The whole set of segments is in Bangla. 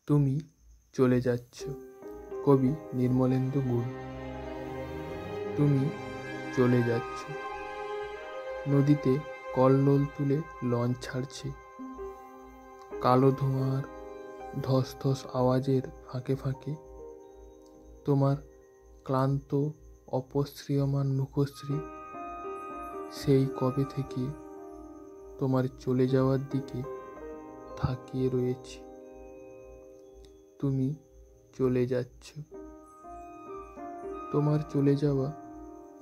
তুমি চলে যাচ্ছ। কবি নির্মলেন্দু গুণ। তুমি চলে যাচ্ছ। নদীতে কল্লোল তুলে লঞ্চ ছাড়ছে। কালো ধোঁয়ার ধস ধস আওয়াজের ফাঁকে ফাঁকে তোমার ক্লান্ত অপসৃয়মান মুখশ্রী সেই কবে থেকে তোমার চলে যাওয়ার দিকে তাকিয়ে রয়েছে। তুমি চলে যাচ্ছ। তোমার চলে যাওয়া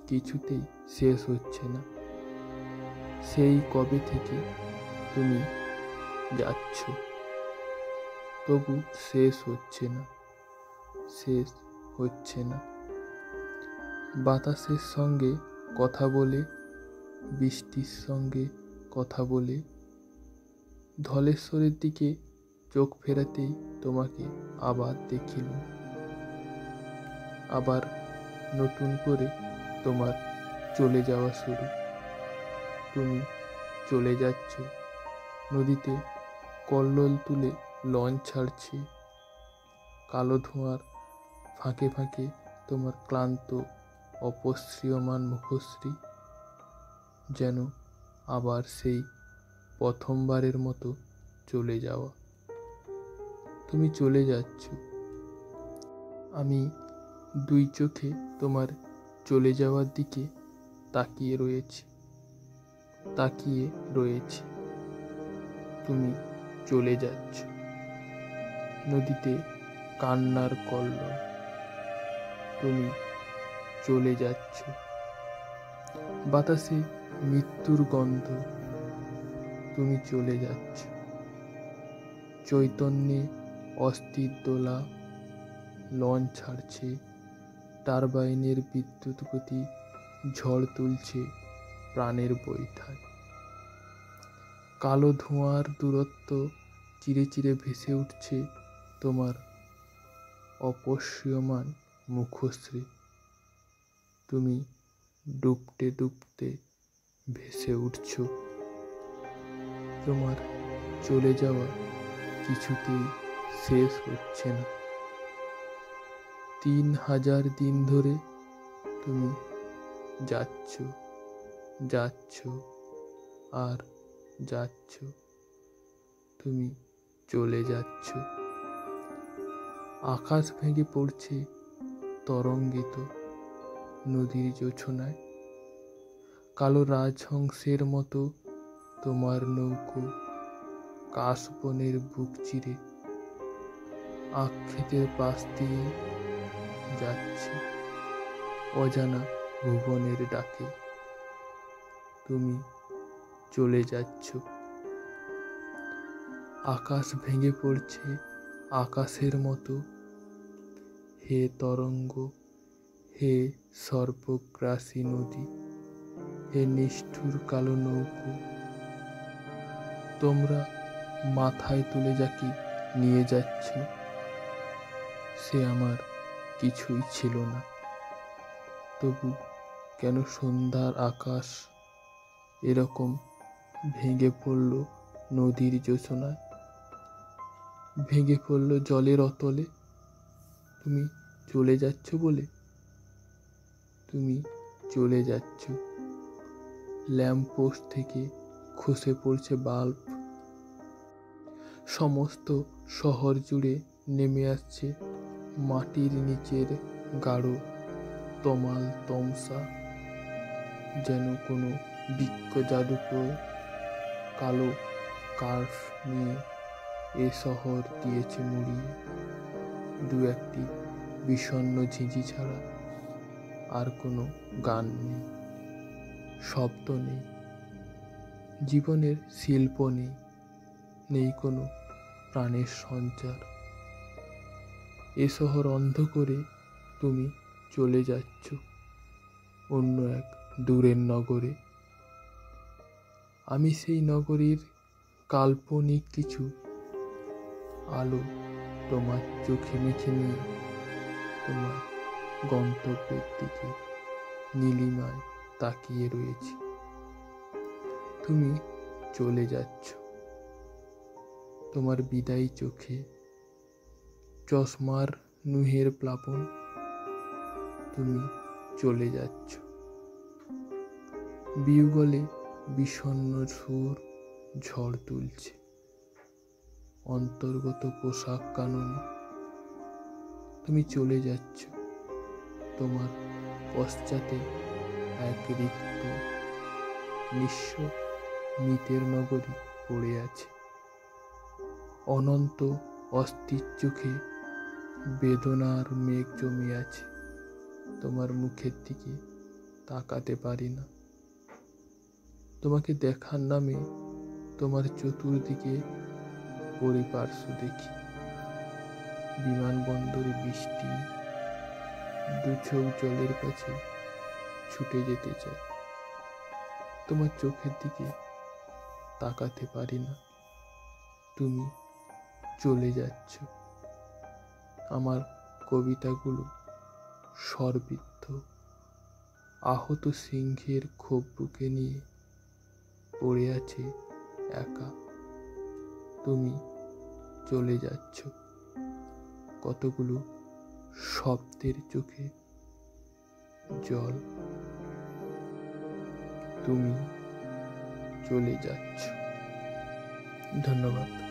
কিছুতেই শেষ হচ্ছে না। সেই কবে থেকে তুমি যাচ্ছ, তবু শেষ হচ্ছে না, শেষ হচ্ছে না। বাতাসের সঙ্গে কথা বলে, বৃষ্টির সঙ্গে কথা বলে, ধলেশ্বরের দিকে চোখ ফেরাতেই তোমাকে আবার দেখিলাম। আবার নতুন করে তোমার চলে যাওয়া শুরু। তুমি চলে যাচ্ছ। নদীতে কল্লোল তুলে লঞ্চ ছাড়ছে। কালো ধোঁয়ার ফাঁকে ফাঁকে তোমার ক্লান্ত অপসৃয়মান মুখশ্রী যেন আবার সেই প্রথমবারের মতো চলে যাওয়া। তুমি চলে যাচ্ছ। আমি দুই চোখে তোমার চলে যাওয়ার দিকে তাকিয়ে রয়েছি। তুমি চলে যাচ্ছ। নদীতে কান্নার কল্লোল। তুমি চলে যাচ্ছ। বাতাসে মৃত্যুর গন্ধ। তুমি চলে যাচ্ছ। চৈতন্যে অস্থির দোলা, লঞ্চ ছাড়ছে, টারবাইনের বিদ্যুৎ গতি ঝড় তুলছে প্রাণের বৈঠায়। কালো ধোঁয়ার দূরত্ব চিরে চিরে ভেসে উঠছে তোমার অপসৃয়মান মুখশ্রী। তুমি ডুবতে ডুবতে ভেসে উঠছ। তোমার চলে যাওয়া কিছুতেই শেষ হচ্ছে না। 3000 দিন ধরে তুমি যাচ্ছ, যাচ্ছ আর যাচ্ছ। তুমি চলে যাচ্ছ। আকাশ ভেঙে পড়ছে তরঙ্গিত নদীর জোছনায়। কালো রাজহংসের মতো তোমার নৌকো কাশবনের বুক চিরে আখ ক্ষেতের পাশ দিয়ে যাচ্ছে অজানা ভুবনের ডাকে। তুমি চলে যাচ্ছ। আকাশ ভেঙে পড়ছে আকাশের মতো। হে তরঙ্গ, হে সর্বগ্রাসী নদী, হে নিষ্ঠুর কালো নৌকো, তোমরা মাথায় তুলে যাকে নিয়ে যাচ্ছ সে আমার কিছুই ছিল না। তবু কেন সন্ধ্যার আকাশ এরকম ভেঙে পড়ল নদীর জোছনায়, ভেঙে পড়ল জলের অতলে? তুমি চলে যাচ্ছ বলে। তুমি চলে যাচ্ছ। ল্যাম্পপোস্ট থেকে খসে পড়ছে বাল্ব। সমস্ত শহর জুড়ে নেমে আসছে মাটির নিচের গাঢ় তমাল তমসা। যেন কোনো বিজ্ঞ জাদুকর কালো কার্ভ নিয়ে এ শহর দিয়েছে মুড়িয়ে। দু একটি বিষণ্ণ ঝিঁঝি ছাড়া আর কোনো গান নেই, শব্দ নেই, জীবনের শিল্প নেই, নেই কোনো প্রাণের সঞ্চার। এ শহর অন্ধ করে তুমি চলে যাচ্ছ অন্য এক দূরের নগরে। আমি সেই নগরীর কাল্পনিক কিছু আলো তোমার চোখে মেখে নিয়ে তোমার গন্তব্যের দিকে নীলিমায় তাকিয়ে রয়েছি। তুমি চলে যাচ্ছ। তোমার বিদায়ী চোখে চশমার নুহের প্লাবন, তুমি চলে যাচ্ছ। বিউগলে বিষণ্ণ সুর ঝড় তুলছে, অন্তর্গত পোশাক কাননে তুমি চলে যাচ্ছ। তোমার পশ্চাতে এক রিক্ত নিঃস্ব মৃতের নগরী পড়ে আছে। অনন্ত অস্থির চোখে বেদনার মেঘ জমে আছে। তোমার মুখের দিকে তাকাতে পারি না। তোমাকে দেখার নামে তোমার চতুর্দিকে পরিপার্শ্ব দেখি। বিমানবন্দরে বৃষ্টি, দু চোখ জলের কাছে ছুটে যেতে চায়। তোমার চোখের দিকে তাকাতে পারি না। তুমি চলে যাচ্ছ। আমার কবিতাগুলো স্বরবিদ্ধ, আহত সিংহের ক্ষোভ বুকে নিয়ে পড়ে আছে একা। তুমি চলে যাচ্ছ। কতগুলো শব্দের চোখে জল। তুমি চলে যাচ্ছ। ধন্যবাদ।